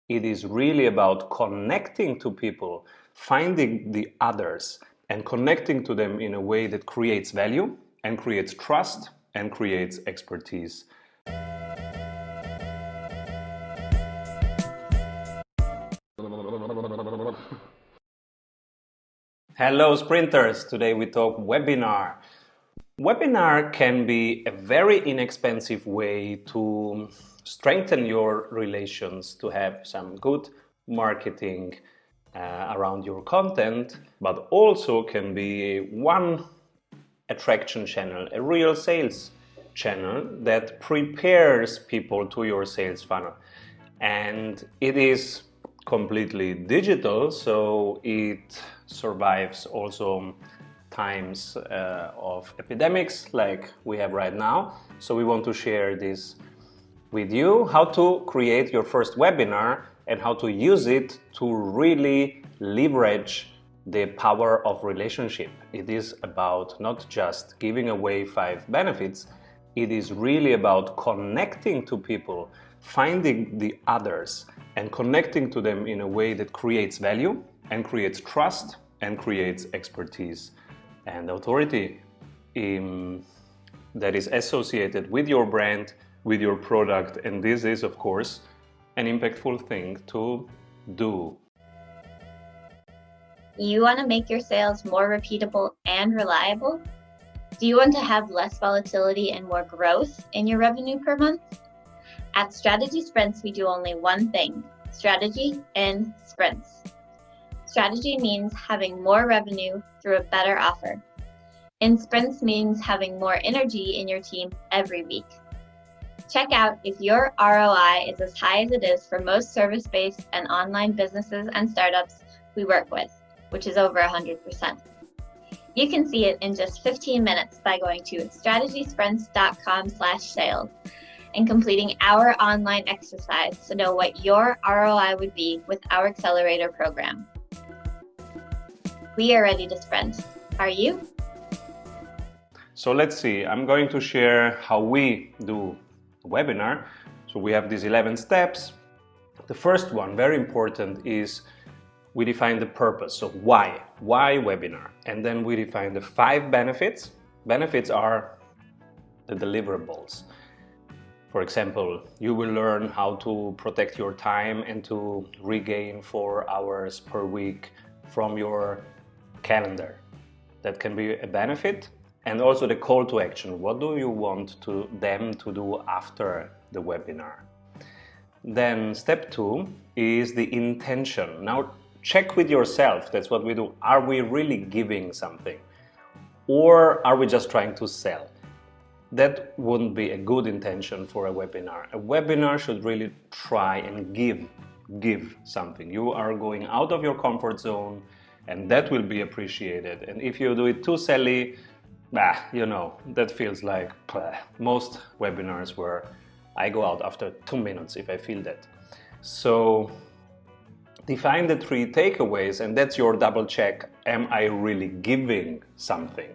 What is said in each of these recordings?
It is really about connecting to people, finding the others, and connecting to them in a way that creates value and creates trust and creates expertise. Hello, sprinters! Today we talk webinar. Webinar can be a very inexpensive way to strengthen your relations, to have some good marketing around your content, but also can be one attraction channel, a real sales channel that prepares people to your sales funnel. And it is completely digital, so it survives also times of epidemics like we have right now. So we want to share this with you, how to create your first webinar and how to use it to really leverage the power of relationship. It is about not just giving away 5 benefits, it is really about connecting to people, finding the others, and connecting to them in a way that creates value and creates trust and creates expertise and authority that is associated with your brand, with your product, and this is, of course, an impactful thing to do. You want to make your sales more repeatable and reliable? Do you want to have less volatility and more growth in your revenue per month? At Strategy Sprints, we do only one thing: strategy in sprints. Strategy means having more revenue through a better offer. In sprints means having more energy in your team every week. Check out if your ROI is as high as it is for most service-based and online businesses and startups we work with, which is over 100%. You can see it in just 15 minutes by going to strategysprints.com/sales and completing our online exercise to know what your ROI would be with our accelerator program. We are ready to sprint. Are you? So let's see, I'm going to share how we do a webinar. So we have these 11 steps. The first one, very important, is we define the purpose. So why webinar? And then we define the 5 benefits. Benefits are the deliverables. For example, you will learn how to protect your time and to regain 4 hours per week from your calendar. That can be a benefit. And also the call to action. What do you want them to do after the webinar? Then step 2 is the intention. Now check with yourself, that's what we do. Are we really giving something? Or are we just trying to sell? That wouldn't be a good intention for a webinar. A webinar should really try and give something. You are going out of your comfort zone and that will be appreciated. And if you do it too silly, that feels like most webinars where I go out after 2 minutes if I feel that. So define the 3 takeaways, and that's your double check. Am I really giving something?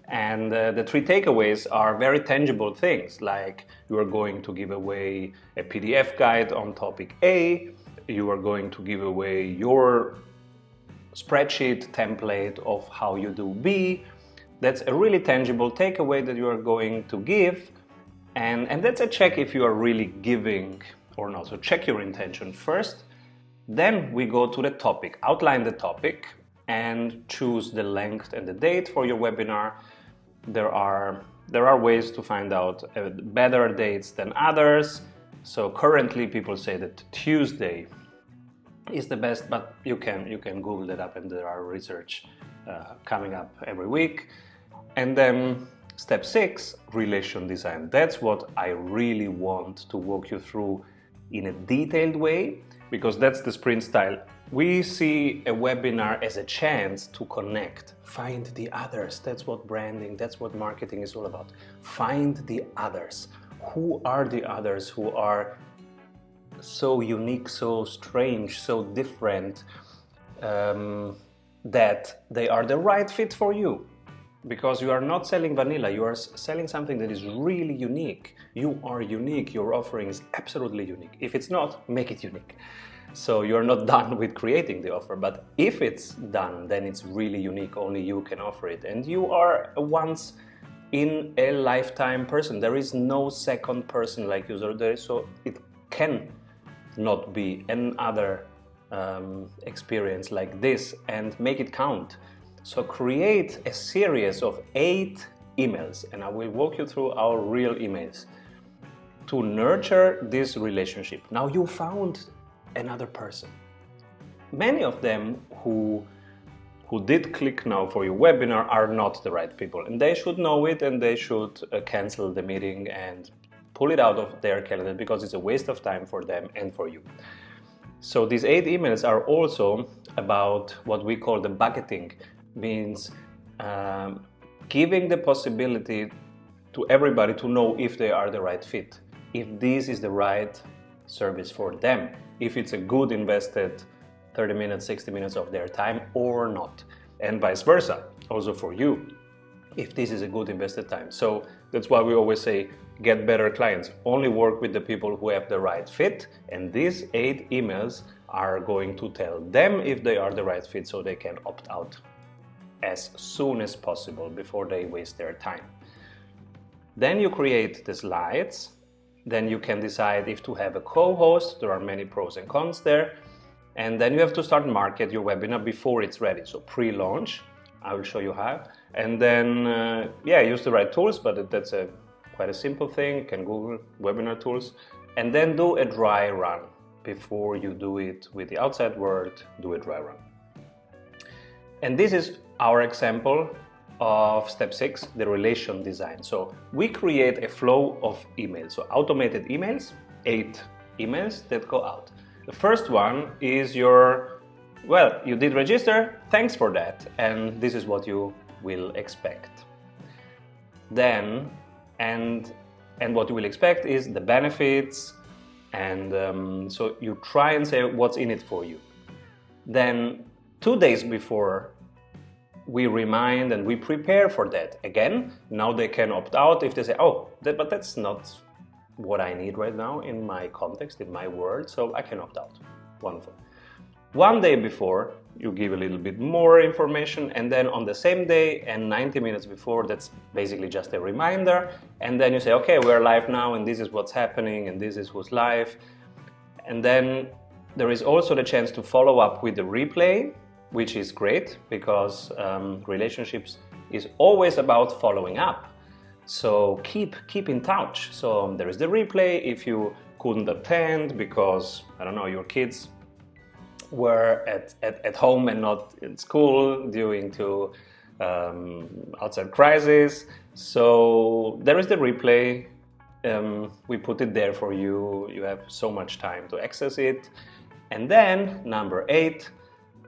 And the 3 takeaways are very tangible things, like you are going to give away a PDF guide on topic A, you are going to give away your spreadsheet template of how you do B. That's a really tangible takeaway that you are going to give, and that's a check if you are really giving or not. So check your intention first, then we go to the topic, outline the topic and choose the length and the date for your webinar. There are ways to find out better dates than others. So currently people say that Tuesday is the best, but you can Google that up, and there are research coming up every week. And then step 6, relation design. That's what I really want to walk you through in a detailed way, because that's the sprint style. We see a webinar as a chance to connect, find the others. That's what branding, that's what marketing is all about. Find the others. Who are the others who are so unique, so strange, so different, that they are the right fit for you? because you are not selling vanilla, you are selling something that is really unique. You are unique, your offering is absolutely unique. If it's not, make it unique. So you're not done with creating the offer, but if it's done, then it's really unique, only you can offer it. And you are a once in a lifetime person. There is no second person like you, so it can not be another experience like this, and make it count. So create a series of 8 emails, and I will walk you through our real emails to nurture this relationship. Now you found another person. Many of them who did click now for your webinar are not the right people, and they should know it, and they should cancel the meeting and pull it out of their calendar, because it's a waste of time for them and for you. So these 8 emails are also about what we call the bucketing, means giving the possibility to everybody to know if they are the right fit, if this is the right service for them, if it's a good invested 30 minutes, 60 minutes of their time or not, and vice versa, also for you, if this is a good invested time. So that's why we always say, get better clients, only work with the people who have the right fit, and these 8 emails are going to tell them if they are the right fit, so they can opt out as soon as possible before they waste their time. Then you create the slides. Then you can decide if to have a co-host. There are many pros and cons there. And then you have to start market your webinar before it's ready. So pre-launch, I will show you how. And then, use the right tools, but that's quite a simple thing. You can Google webinar tools. And then do a dry run. Before you do it with the outside world, do a dry run. And this is our example of step 6, the relation design. So we create a flow of emails, so automated emails, 8 emails that go out. The first one is you did register, thanks for that, and this is what you will expect. Then, and what you will expect is the benefits, and so you try and say what's in it for you. Then 2 days before, we remind and we prepare for that. Again, now they can opt out if they say, but that's not what I need right now in my context, in my world, so I can opt out. Wonderful. 1 day before, you give a little bit more information, and then on the same day and 90 minutes before, that's basically just a reminder, and then you say, okay, we're live now, and this is what's happening, and this is who's live. And then there is also the chance to follow up with the replay, which is great, because relationships is always about following up. So keep in touch. So there is the replay if you couldn't attend because, I don't know, your kids were at home and not in school due to outside crisis. So there is the replay. We put it there for you. You have so much time to access it. And then number 8,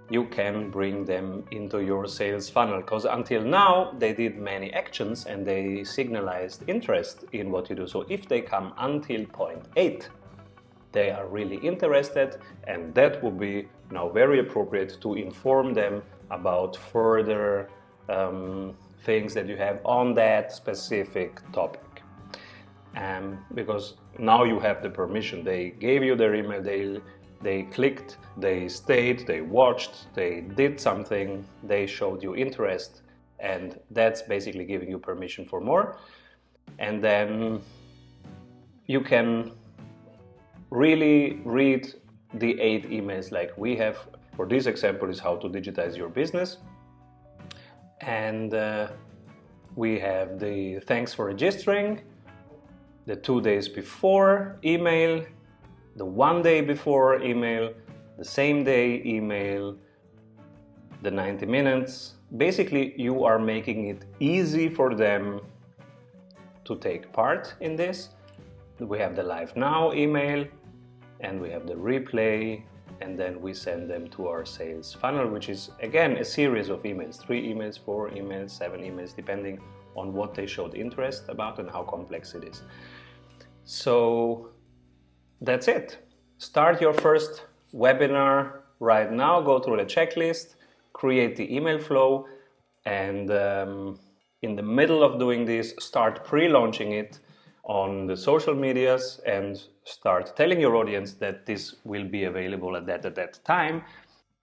you can bring them into your sales funnel, because until now they did many actions and they signalized interest in what you do. So if they come until point 8, they are really interested, and that would be now very appropriate to inform them about further things that you have on that specific topic. Because now you have the permission. They gave you their email, they clicked, they stayed, they watched, they did something, they showed you interest, and that's basically giving you permission for more. And then you can really read the 8 emails like we have. For this example is how to digitize your business. And we have the thanks for registering, the 2 days before email, the 1 day before email, the same day email, the 90 minutes. Basically, you are making it easy for them to take part in this. We have the live now email, and we have the replay, and then we send them to our sales funnel, which is again a series of emails, 3 emails, 4 emails, 7 emails, depending on what they showed interest about and how complex it is. So that's it. Start your first webinar right now. Go through the checklist, create the email flow, and in the middle of doing this, start pre-launching it on the social medias and start telling your audience that this will be available at that time.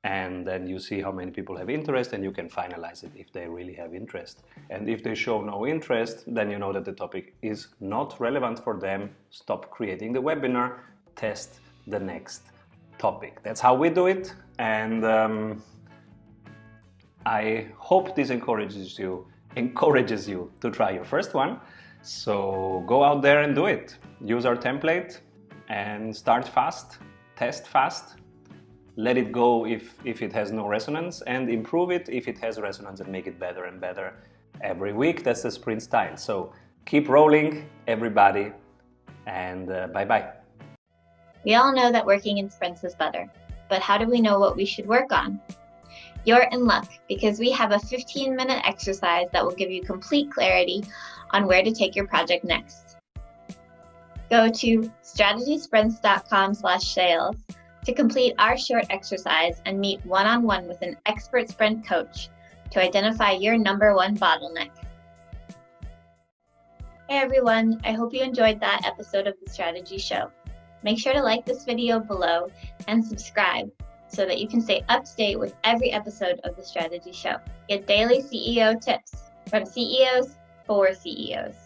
And then you see how many people have interest, and you can finalize it if they really have interest. And if they show no interest, then you know that the topic is not relevant for them. Stop creating the webinar, test the next topic. That's how we do it. And I hope this encourages you to try your first one. So go out there and do it. Use our template and start fast, test fast. Let it go if it has no resonance, and improve it if it has resonance, and make it better and better every week. That's the sprint style. So keep rolling, everybody, and bye-bye. We all know that working in sprints is better, but how do we know what we should work on? You're in luck, because we have a 15-minute exercise that will give you complete clarity on where to take your project next. Go to strategysprints.com/sales to complete our short exercise and meet one-on-one with an expert sprint coach to identify your #1 bottleneck. Hey everyone, I hope you enjoyed that episode of The Strategy Show. Make sure to like this video below and subscribe so that you can stay up to date with every episode of The Strategy Show. Get daily CEO tips from CEOs for CEOs.